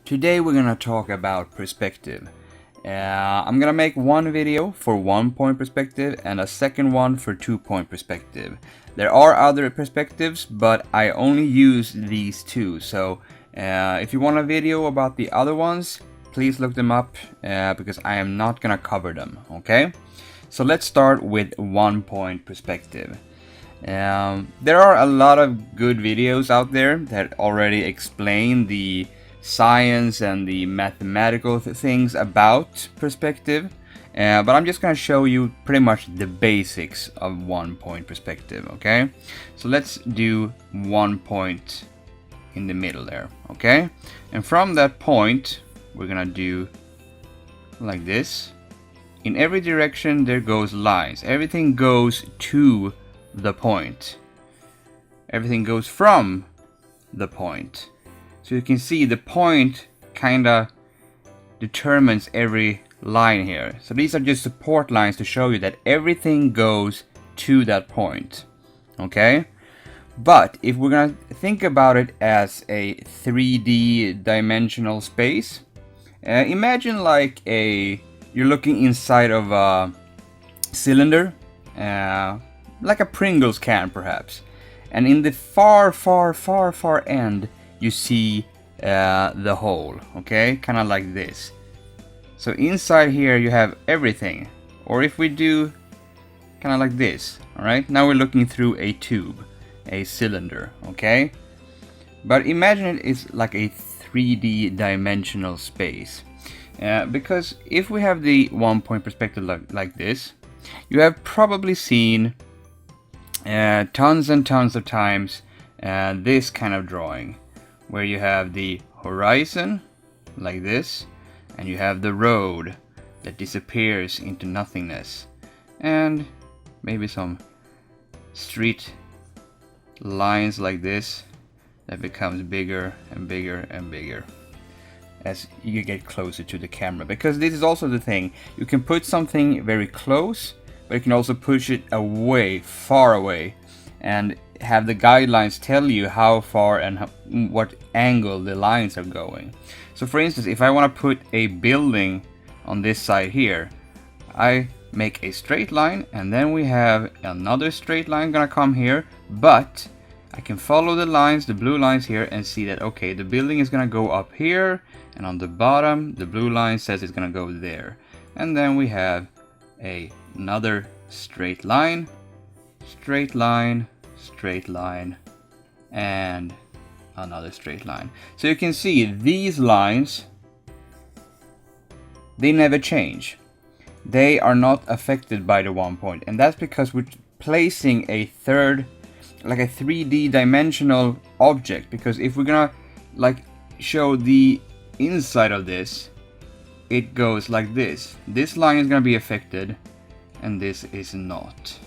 Today we're gonna talk about perspective. I'm gonna make one video for 1-point perspective and a second one for 2-point perspective. There are other perspectives, but I only use these two. So if you want a video about the other ones, please look them up because I am not gonna cover them. Okay? So let's start with 1-point perspective. There are a lot of good videos out there that already explain the science and the mathematical things about perspective, but I'm just gonna show you pretty much the basics of 1-point perspective. Okay, so let's do 1 point in the middle there. Okay, and from that point we're gonna do like this. In every direction there goes lines. Everything goes to the point. Everything goes from the point. So you can see the point kinda determines every line here. So these are just support lines to show you that everything goes to that point. Okay? But if we're gonna think about it as a 3D dimensional space, imagine like you're looking inside of a cylinder, like a Pringles can perhaps. And in the far end, you see the hole, okay? Kind of like this. So inside here you have everything. Or if we do kind of like this, alright? Now we're looking through a tube, a cylinder, okay? But imagine it is like a 3D dimensional space. Because if we have the 1-point perspective like this, you have probably seen tons and tons of times this kind of drawing, where you have the horizon like this, and you have the road that disappears into nothingness, and maybe some street lines like this that becomes bigger and bigger and bigger as you get closer to the camera. Because this is also the thing, you can put something very close, but you can also push it away, far away, and have the guidelines tell you how far and what angle the lines are going. So for instance, if I want to put a building on this side here, I make a straight line, and then we have another straight line gonna come here, but I can follow the lines, the blue lines here, and see that okay, the building is gonna go up here, and on the bottom the blue line says it's gonna go there. And then we have another straight line, straight line, straight line, and another straight line. So you can see these lines, they never change. They are not affected by the 1 point, and that's because we're placing a third, like a 3D dimensional object. Because if we're gonna like show the inside of this, it goes like this. This line is gonna be affected, and this is not.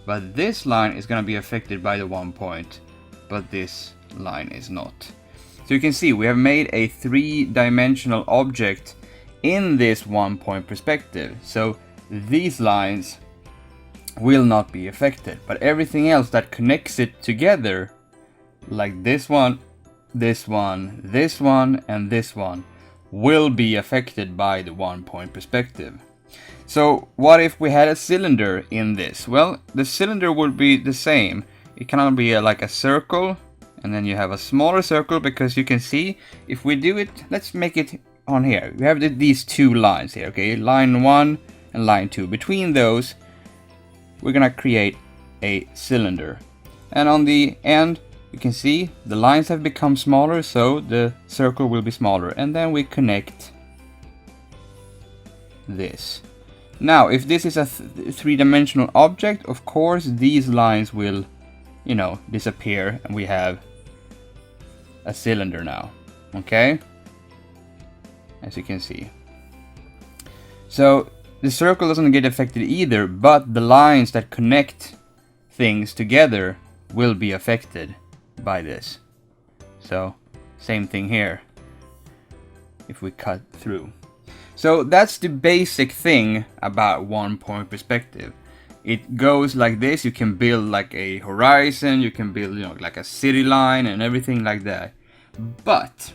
But this line is going to be affected by the 1 point, but this line is not. So you can see we have made a 3-dimensional object in this 1-point perspective. So these lines will not be affected, but everything else that connects it together, like this one, this one, this one, and this one, will be affected by the 1-point perspective. So what if we had a cylinder in this? Well, the cylinder would be the same. It cannot be like a circle, and then you have a smaller circle, because you can see if we do it, let's make it on here. We have these two lines here, okay? Line 1 and line 2. Between those, we're gonna create a cylinder. And on the end, you can see the lines have become smaller, so the circle will be smaller. And then we connect this. Now, if this is a 3-dimensional object, of course these lines will, you know, disappear, and we have a cylinder now, okay? As you can see. So the circle doesn't get affected either, but the lines that connect things together will be affected by this. So same thing here if we cut through. So that's the basic thing about 1-point perspective. It goes like this. You can build like a horizon, you can build, you know, like a city line and everything like that. But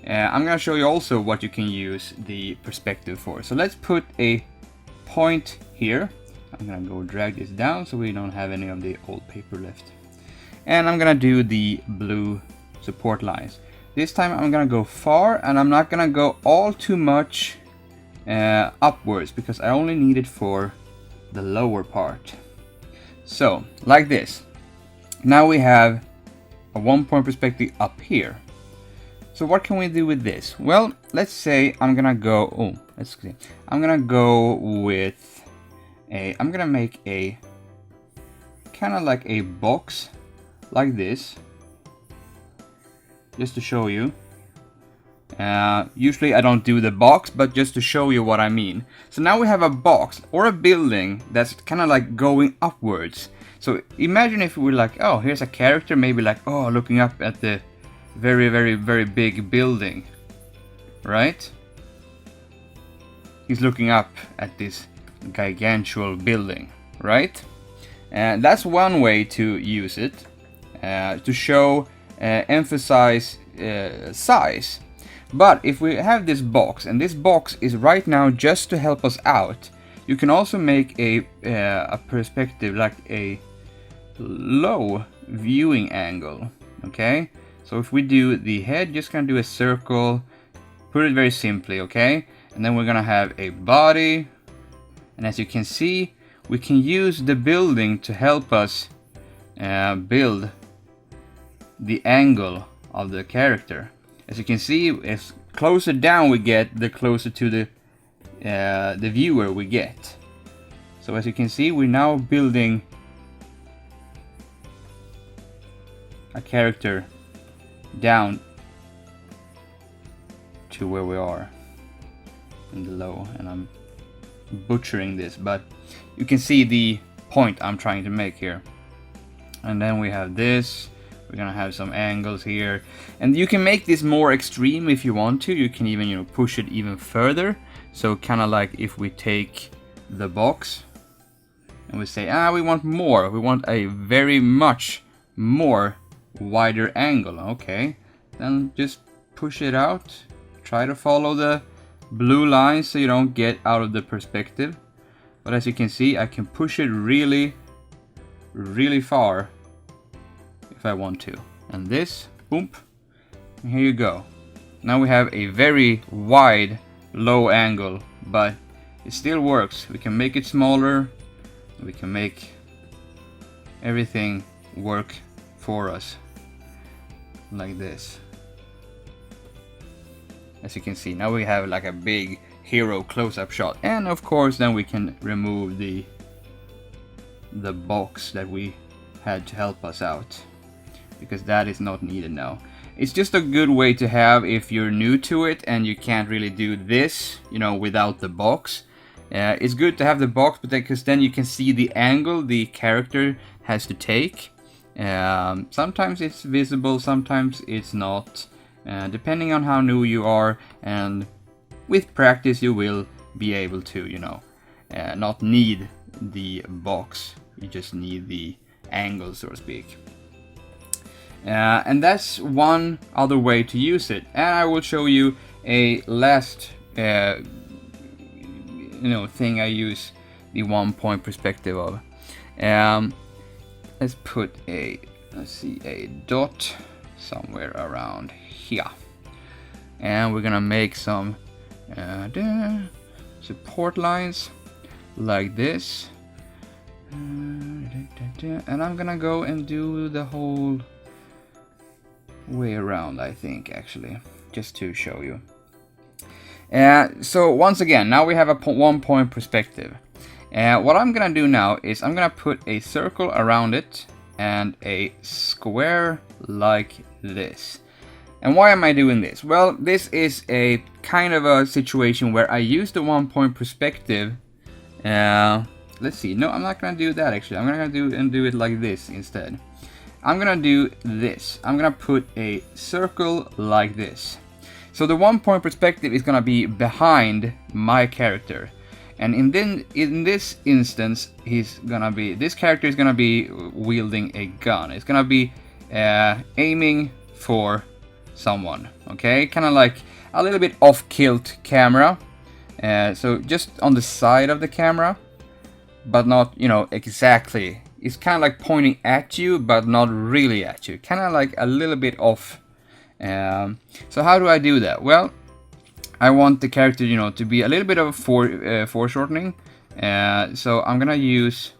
I'm gonna show you also what you can use the perspective for. So let's put a point here. I'm gonna go drag this down so we don't have any of the old paper left. And I'm gonna do the blue support lines. This time I'm gonna go far, and I'm not gonna go all too much upwards, because I only need it for the lower part. So, like this. Now we have a 1 point perspective up here. So what can we do with this? Well, let's say I'm gonna go, I'm gonna go with I'm gonna make a kind of like a box like this, just to show you. Usually I don't do the box, but just to show you what I mean. So now we have a box or a building that's kind of like going upwards. So imagine if we were like, oh, here's a character, maybe like, oh, looking up at the very, very, very big building, right? He's looking up at this gigantual building, right? And that's one way to use it, to show, emphasize size. But if we have this box, and this box is right now just to help us out, you can also make a perspective, like a low viewing angle, okay? So if we do the head, just gonna do a circle, put it very simply, okay? And then we're gonna have a body, and as you can see, we can use the building to help us build the angle of the character. As you can see, as closer down we get, the closer to the viewer we get. So as you can see, we're now building a character down to where we are in the low, and I'm butchering this, but you can see the point I'm trying to make here. And then we have this. We're gonna have some angles here, and you can make this more extreme if you want to. You can even, push it even further. So kind of like if we take the box and we say, we want more. We want a very much more wider angle. Okay, then just push it out. Try to follow the blue lines so you don't get out of the perspective. But as you can see, I can push it really, really far if I want to. And this, boom, and here you go. Now we have a very wide, low angle, but it still works. We can make it smaller. We can make everything work for us like this. As you can see, now we have like a big hero close-up shot, and of course then we can remove the box that we had to help us out, because that is not needed now. It's just a good way to have if you're new to it and you can't really do this, without the box. It's good to have the box, but because then you can see the angle the character has to take. Sometimes it's visible, sometimes it's not, depending on how new you are, and with practice you will be able to, not need the box. You just need the angle, so to speak. And that's one other way to use it. And I will show you a last thing I use the 1 point perspective of. Let's put a dot somewhere around here, and we're gonna make some support lines like this, and I'm gonna go and do the whole way around, I think, actually, just to show you. So once again, now we have a 1 point perspective. What I'm gonna do now is I'm gonna put a circle around it and a square like this. And why am I doing this? Well, this is a kind of a situation where I use the 1 point perspective. Let's see. No, I'm not gonna do that actually. I'm gonna do it like this instead. I'm gonna do this. I'm gonna put a circle like this. So the 1 point perspective is gonna be behind my character. And in this instance, this character is gonna be wielding a gun. It's gonna be aiming for someone. okay? Kind of like a little bit off-kilt camera. So just on the side of the camera, but not, you know, exactly. It's kind of like pointing at you, but not really at you. Kind of like a little bit off. So how do I do that? Well, I want the character, you know, to be a little bit of a foreshortening. So I'm gonna use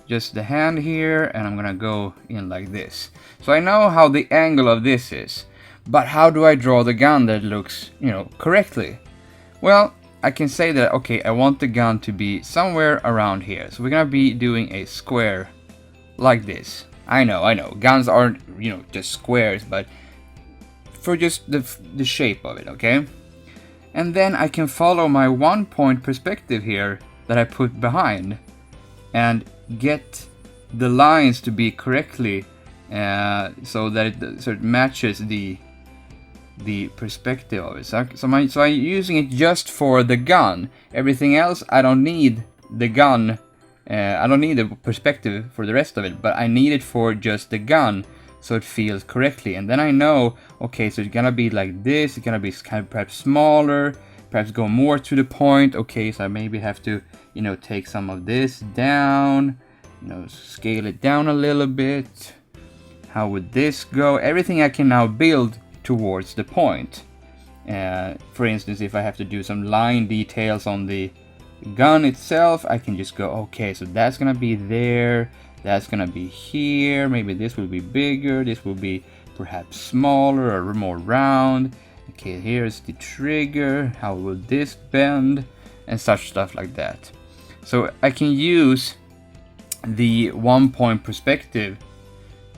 just the hand here, and I'm gonna go in like this. So I know how the angle of this is, but how do I draw the gun that looks, you know, correctly? Well, I can say that, okay, I want the gun to be somewhere around here. So we're gonna be doing a square like this. I know, guns aren't, you know, just squares, but for just the shape of it, okay? And then I can follow my 1 point perspective here that I put behind and get the lines to be correctly so that it matches the perspective of it. So I'm using it just for the gun. Everything else, I don't need the gun. I don't need the perspective for the rest of it, but I need it for just the gun, so it feels correctly. And then I know, okay, so it's gonna be like this. It's gonna be kind of perhaps smaller, perhaps go more to the point. Okay, so I maybe have to, you know, take some of this down, you know, scale it down a little bit. How would this go? Everything I can now build towards the point. For instance, if I have to do some line details on the gun itself, I can just go, okay, so that's gonna be there, that's gonna be here, maybe this will be bigger, this will be perhaps smaller or more round. Okay, here's the trigger, how will this bend, and such stuff like that. So I can use the 1 point perspective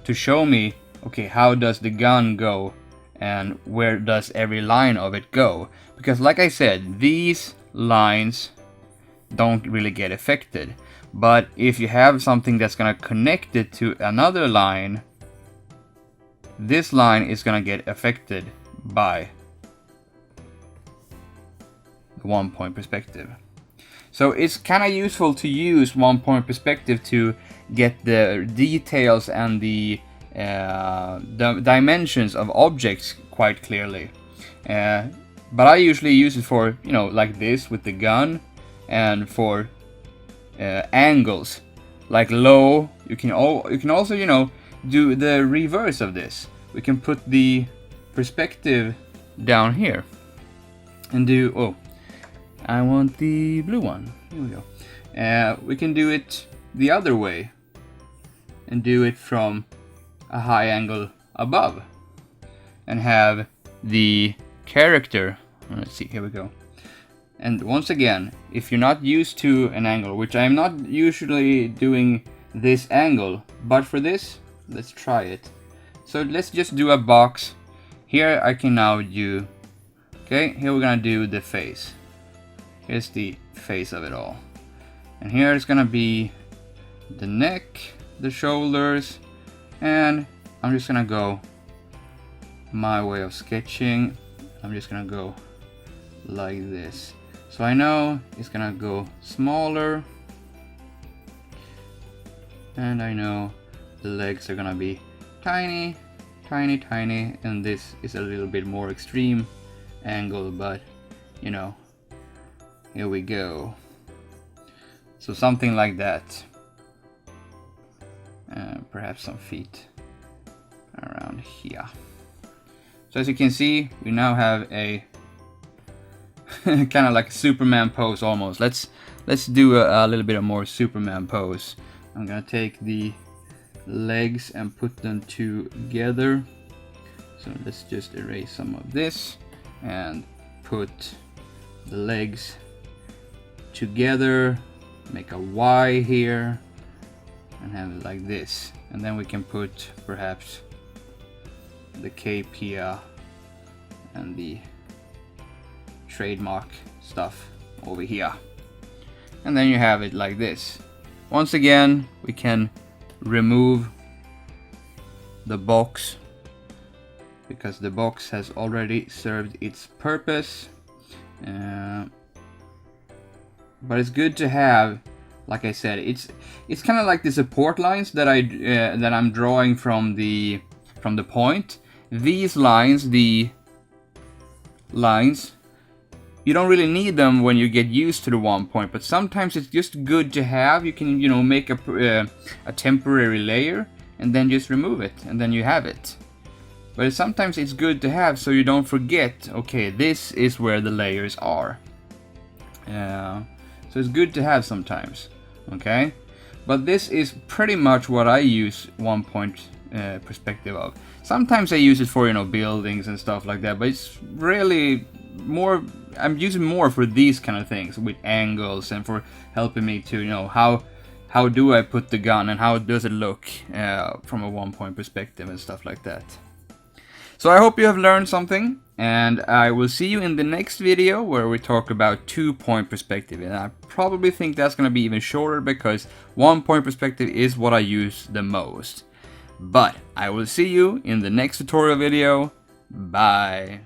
to show me, okay, how does the gun go and where does every line of it go? Because like I said, these lines don't really get affected. But if you have something that's gonna connect it to another line, this line is gonna get affected by the 1 point perspective. So it's kind of useful to use 1 point perspective to get the details and the dimensions of objects quite clearly. But I usually use it for, you know, like this with the gun, and for angles, like low. You can also, you know, do the reverse of this. We can put the perspective down here and do, oh, I want the blue one. Here we go. We can do it the other way and do it from a high angle above and have the character, let's see, here we go. And once again, if you're not used to an angle, which I'm not usually doing this angle, but for this, let's try it. So let's just do a box. Here I can now do, okay, here we're gonna do the face. Here's the face of it all. And here it's gonna be the neck, the shoulders, and I'm just gonna go my way of sketching. I'm just gonna go like this. So I know it's gonna go smaller, and I know the legs are gonna be tiny, tiny, tiny, and this is a little bit more extreme angle, but you know, here we go. So something like that. Perhaps some feet around here. So as you can see, we now have a kind of like a Superman pose almost. Let's do a little bit of more Superman pose. I'm gonna take the legs and put them together. So let's just erase some of this and put the legs together, make a Y here and have it like this, and then we can put perhaps the cape here and the trademark stuff over here, and then you have it like this. Once again, we can remove the box because the box has already served its purpose, but it's good to have, like I said, it's kind of like the support lines that I'm drawing from the point. These lines, the lines, you don't really need them when you get used to the 1 point, but sometimes it's just good to have. You can, you know, make a temporary layer and then just remove it, and then you have it. But sometimes it's good to have so you don't forget, okay, this is where the layers are. So it's good to have sometimes, okay? But this is pretty much what I use 1 point perspective of. Sometimes I use it for, you know, buildings and stuff like that, but it's really more, I'm using more for these kind of things with angles and for helping me to, you know, how do I put the gun and how does it look from a 1 point perspective and stuff like that. So I hope you have learned something, and I will see you in the next video where we talk about 2 point perspective, and I probably think that's going to be even shorter because 1 point perspective is what I use the most. But I will see you in the next tutorial video. Bye.